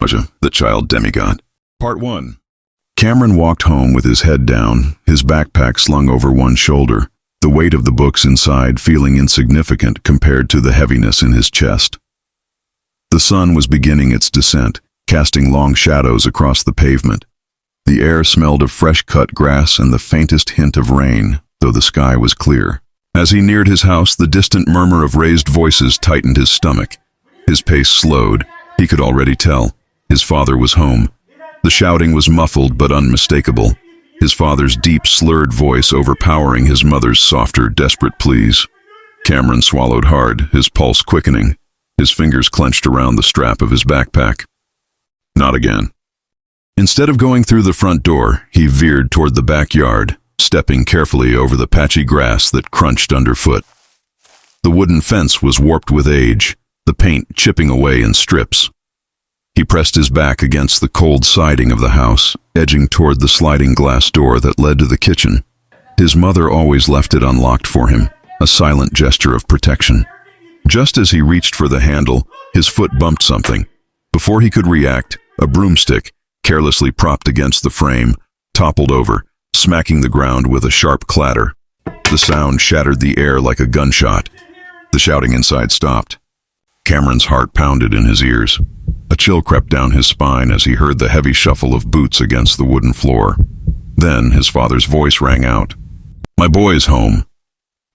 The Child Demigod. Part 1. Cameron walked home with his head down, his backpack slung over one shoulder, the weight of the books inside feeling insignificant compared to the heaviness in his chest. The sun was beginning its descent, casting long shadows across the pavement. The air smelled of fresh-cut grass and the faintest hint of rain, though the sky was clear. As he neared his house, the distant murmur of raised voices tightened his stomach. His pace slowed. He could already tell. His father was home. The shouting was muffled but unmistakable, his father's deep, slurred voice overpowering his mother's softer, desperate pleas. Cameron swallowed hard, his pulse quickening, his fingers clenched around the strap of his backpack. Not again. Instead of going through the front door, he veered toward the backyard, stepping carefully over the patchy grass that crunched underfoot. The wooden fence was warped with age, the paint chipping away in strips. He pressed his back against the cold siding of the house, edging toward the sliding glass door that led to the kitchen. His mother always left it unlocked for him, a silent gesture of protection. Just as he reached for the handle, his foot bumped something. Before he could react, a broomstick, carelessly propped against the frame, toppled over, smacking the ground with a sharp clatter. The sound shattered the air like a gunshot. The shouting inside stopped. Cameron's heart pounded in his ears. A chill crept down his spine as he heard the heavy shuffle of boots against the wooden floor. Then his father's voice rang out. "My boy's home,"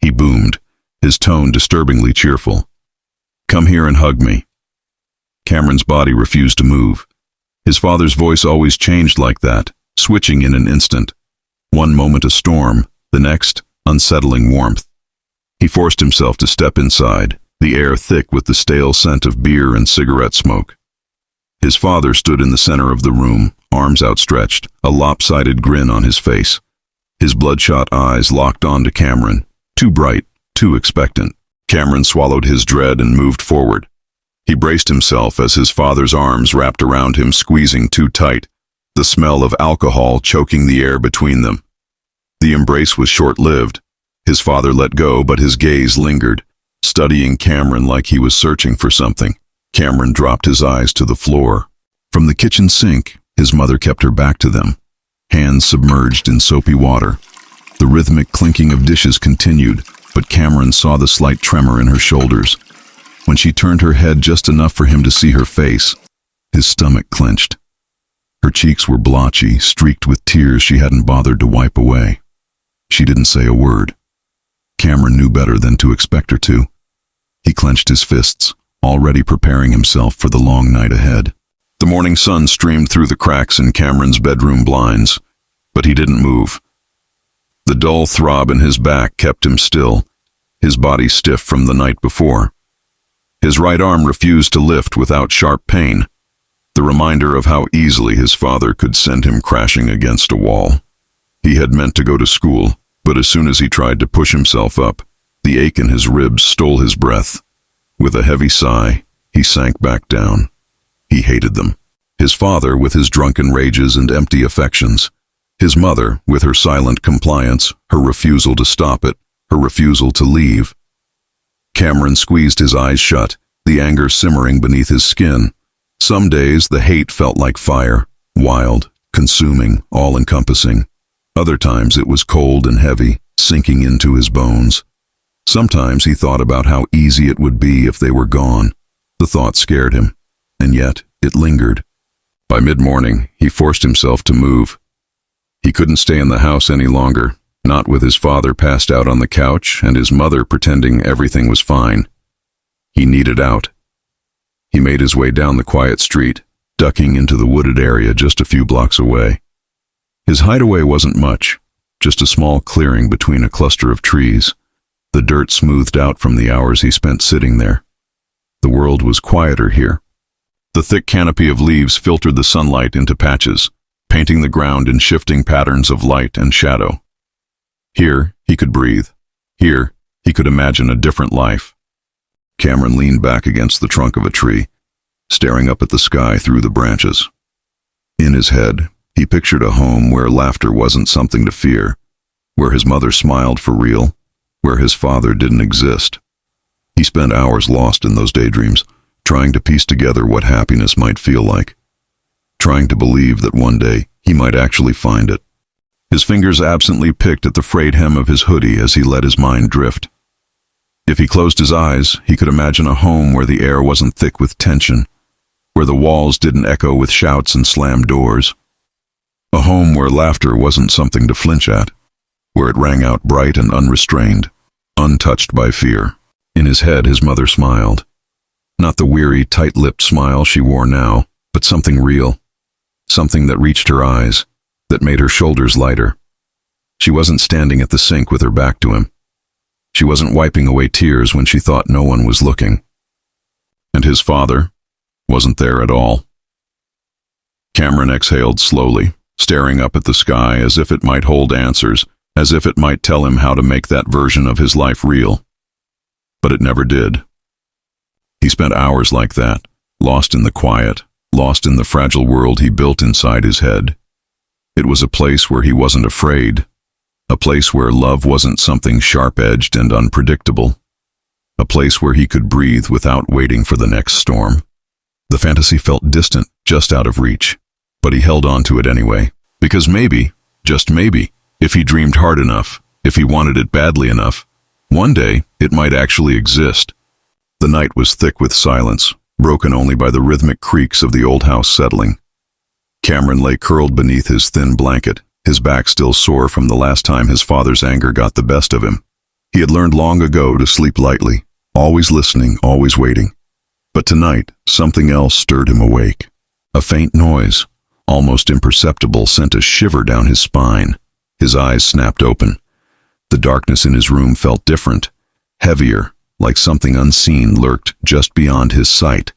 he boomed, his tone disturbingly cheerful. "Come here and hug me." Cameron's body refused to move. His father's voice always changed like that, switching in an instant. One moment a storm, the next, unsettling warmth. He forced himself to step inside, the air thick with the stale scent of beer and cigarette smoke. His father stood in the center of the room, arms outstretched, a lopsided grin on his face. His bloodshot eyes locked onto Cameron, too bright, too expectant. Cameron swallowed his dread and moved forward. He braced himself as his father's arms wrapped around him, squeezing too tight, the smell of alcohol choking the air between them. The embrace was short-lived. His father let go, but his gaze lingered, studying Cameron like he was searching for something. Cameron dropped his eyes to the floor. From the kitchen sink, his mother kept her back to them, hands submerged in soapy water. The rhythmic clinking of dishes continued, but Cameron saw the slight tremor in her shoulders. When she turned her head just enough for him to see her face, his stomach clenched. Her cheeks were blotchy, streaked with tears she hadn't bothered to wipe away. She didn't say a word. Cameron knew better than to expect her to. He clenched his fists, already preparing himself for the long night ahead. The morning sun streamed through the cracks in Cameron's bedroom blinds, but he didn't move. The dull throb in his back kept him still, his body stiff from the night before. His right arm refused to lift without sharp pain, the reminder of how easily his father could send him crashing against a wall. He had meant to go to school, but as soon as he tried to push himself up, the ache in his ribs stole his breath. With a heavy sigh, he sank back down. He hated them. His father with his drunken rages and empty affections. His mother with her silent compliance, her refusal to stop it, her refusal to leave. Cameron squeezed his eyes shut, the anger simmering beneath his skin. Some days the hate felt like fire, wild, consuming, all-encompassing. Other times it was cold and heavy, sinking into his bones. Sometimes he thought about how easy it would be if they were gone. The thought scared him, and yet it lingered. By mid-morning, he forced himself to move. He couldn't stay in the house any longer, not with his father passed out on the couch and his mother pretending everything was fine. He needed out. He made his way down the quiet street, ducking into the wooded area just a few blocks away. His hideaway wasn't much, just a small clearing between a cluster of trees. The dirt smoothed out from the hours he spent sitting there. The world was quieter here. The thick canopy of leaves filtered the sunlight into patches, painting the ground in shifting patterns of light and shadow. Here, he could breathe. Here, he could imagine a different life. Cameron leaned back against the trunk of a tree, staring up at the sky through the branches. In his head, he pictured a home where laughter wasn't something to fear, where his mother smiled for real, where his father didn't exist. He spent hours lost in those daydreams, trying to piece together what happiness might feel like. trying to believe that one day he might actually find it. His fingers absently picked at the frayed hem of his hoodie as he let his mind drift. If he closed his eyes, he could imagine a home where the air wasn't thick with tension, where the walls didn't echo with shouts and slammed doors. A home where laughter wasn't something to flinch at, where it rang out bright and unrestrained, untouched by fear. In his head, his mother smiled. Not the weary, tight-lipped smile she wore now, but something real, something that reached her eyes, that made her shoulders lighter. She wasn't standing at the sink with her back to him. She wasn't wiping away tears when she thought no one was looking. And his father wasn't there at all. Cameron exhaled slowly, staring up at the sky as if it might hold answers, as if it might tell him how to make that version of his life real. But it never did. He spent hours like that, lost in the quiet, lost in the fragile world he built inside his head. It was a place where he wasn't afraid, a place where love wasn't something sharp-edged and unpredictable, a place where he could breathe without waiting for the next storm. The fantasy felt distant, just out of reach, but he held on to it anyway, because maybe, just maybe, if he dreamed hard enough, if he wanted it badly enough, one day it might actually exist. The night was thick with silence, broken only by the rhythmic creaks of the old house settling. Cameron lay curled beneath his thin blanket, his back still sore from the last time his father's anger got the best of him. He had learned long ago to sleep lightly, always listening, always waiting. But tonight, something else stirred him awake. A faint noise, almost imperceptible, sent a shiver down his spine. His eyes snapped open. The darkness in his room felt different, heavier, like something unseen lurked just beyond his sight.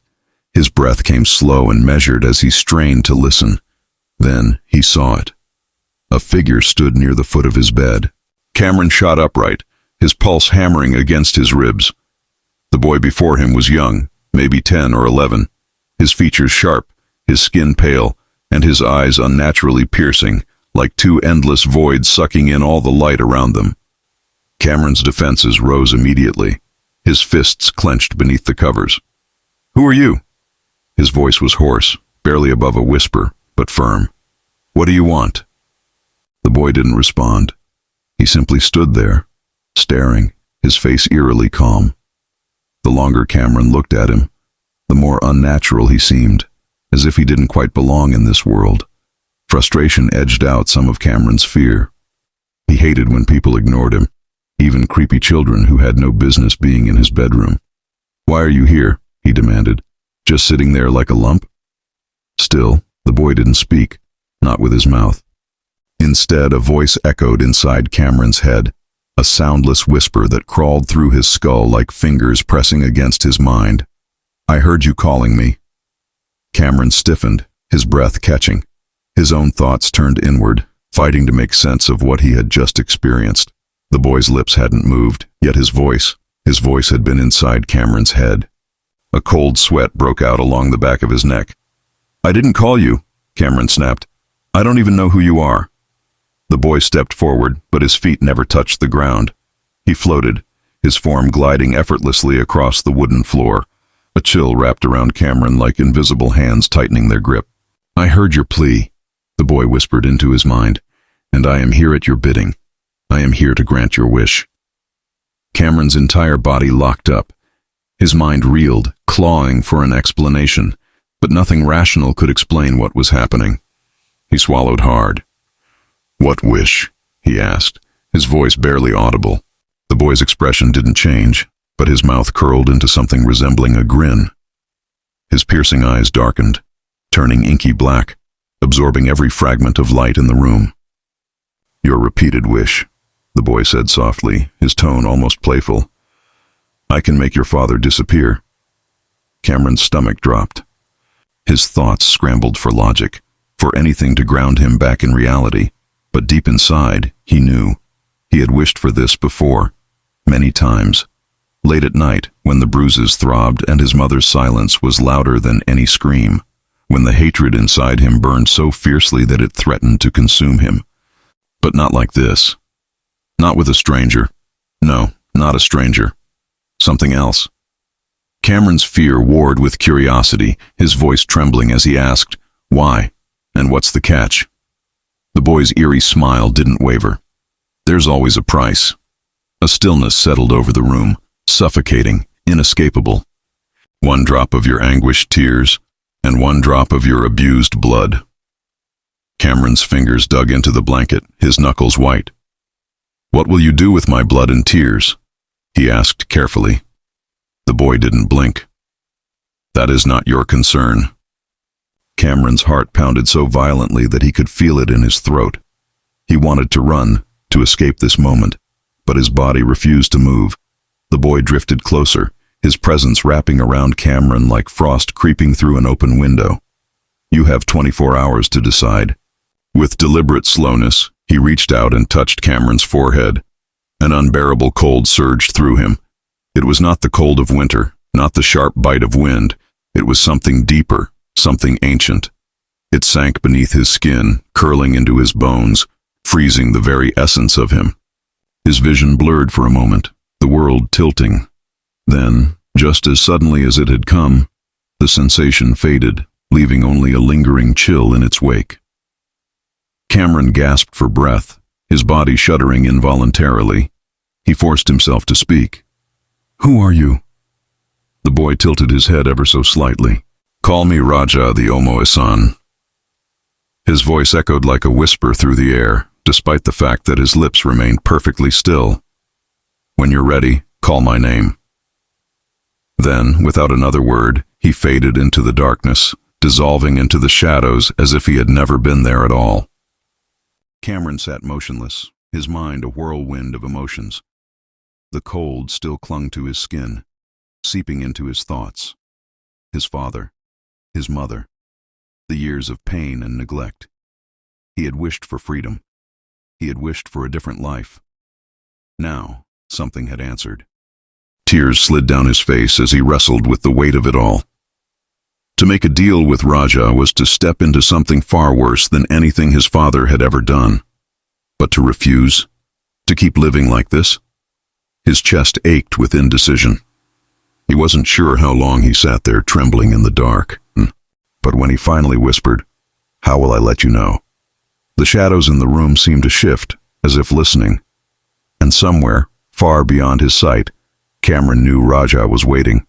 His breath came slow and measured as he strained to listen. Then he saw it. A figure stood near the foot of his bed. Cameron shot upright, his pulse hammering against his ribs. The boy before him was young, maybe 10 or 11, his features sharp, his skin pale, and his eyes unnaturally piercing, like two endless voids sucking in all the light around them. Cameron's defenses rose immediately, his fists clenched beneath the covers. "Who are you?" His voice was hoarse, barely above a whisper, but firm. "What do you want?" The boy didn't respond. He simply stood there, staring, his face eerily calm. The longer Cameron looked at him, the more unnatural he seemed, as if he didn't quite belong in this world. Frustration edged out some of Cameron's fear. He hated when people ignored him, even creepy children who had no business being in his bedroom. "Why are you here?" he demanded. "Just sitting there like a lump?" Still, the boy didn't speak, not with his mouth. Instead, a voice echoed inside Cameron's head, a soundless whisper that crawled through his skull like fingers pressing against his mind. "I heard you calling me." Cameron stiffened, his breath catching. His own thoughts turned inward, fighting to make sense of what he had just experienced. The boy's lips hadn't moved, yet his voice had been inside Cameron's head. A cold sweat broke out along the back of his neck. "I didn't call you," Cameron snapped. "I don't even know who you are." The boy stepped forward, but his feet never touched the ground. He floated, his form gliding effortlessly across the wooden floor. A chill wrapped around Cameron like invisible hands tightening their grip. "I heard your plea," the boy whispered into his mind, "and I am here at your bidding. I am here to grant your wish." Cameron's entire body locked up. His mind reeled, clawing for an explanation, but nothing rational could explain what was happening. He swallowed hard. "What wish?" he asked, his voice barely audible. The boy's expression didn't change, but his mouth curled into something resembling a grin. His piercing eyes darkened, turning inky black, absorbing every fragment of light in the room. "Your repeated wish," the boy said softly, his tone almost playful. "I can make your father disappear." Cameron's stomach dropped. His thoughts scrambled for logic, for anything to ground him back in reality. But deep inside, he knew. He had wished for this before, many times. Late at night, when the bruises throbbed and his mother's silence was louder than any scream, when the hatred inside him burned so fiercely that it threatened to consume him. But not like this. Not with a stranger. No, not a stranger. Something else. Cameron's fear warred with curiosity, his voice trembling as he asked, "Why? And what's the catch? The boy's eerie smile didn't waver. There's always a price. A stillness settled over the room, suffocating, inescapable. One drop of your anguished tears, and one drop of your abused blood. Cameron's fingers dug into the blanket, his knuckles white. "What will you do with my blood and tears?" he asked carefully. The boy didn't blink. "That is not your concern." Cameron's heart pounded so violently that he could feel it in his throat. He wanted to run, to escape this moment, but his body refused to move. The boy drifted closer, his presence wrapping around Cameron like frost creeping through an open window. "You have 24 hours to decide." With deliberate slowness, he reached out and touched Cameron's forehead. An unbearable cold surged through him. It was not the cold of winter, not the sharp bite of wind. It was something deeper, something ancient. It sank beneath his skin, curling into his bones, freezing the very essence of him. His vision blurred for a moment, the world tilting. Then, just as suddenly as it had come, the sensation faded, leaving only a lingering chill in its wake. Cameron gasped for breath, his body shuddering involuntarily. He forced himself to speak. "Who are you?" The boy tilted his head ever so slightly. "Call me Raja the Omo Esan." His voice echoed like a whisper through the air, despite the fact that his lips remained perfectly still. "When you're ready, call my name." Then, without another word, he faded into the darkness, dissolving into the shadows as if he had never been there at all. Cameron sat motionless, his mind a whirlwind of emotions. The cold still clung to his skin, seeping into his thoughts. His father, his mother, the years of pain and neglect. He had wished for freedom. He had wished for a different life. Now, something had answered. Tears slid down his face as he wrestled with the weight of it all. To make a deal with Raja was to step into something far worse than anything his father had ever done. But to refuse, to keep living like this? His chest ached with indecision. He wasn't sure how long he sat there trembling in the dark. But when he finally whispered, "How will I let you know?" The shadows in the room seemed to shift, as if listening. And somewhere, far beyond his sight, Cameron knew Raja was waiting.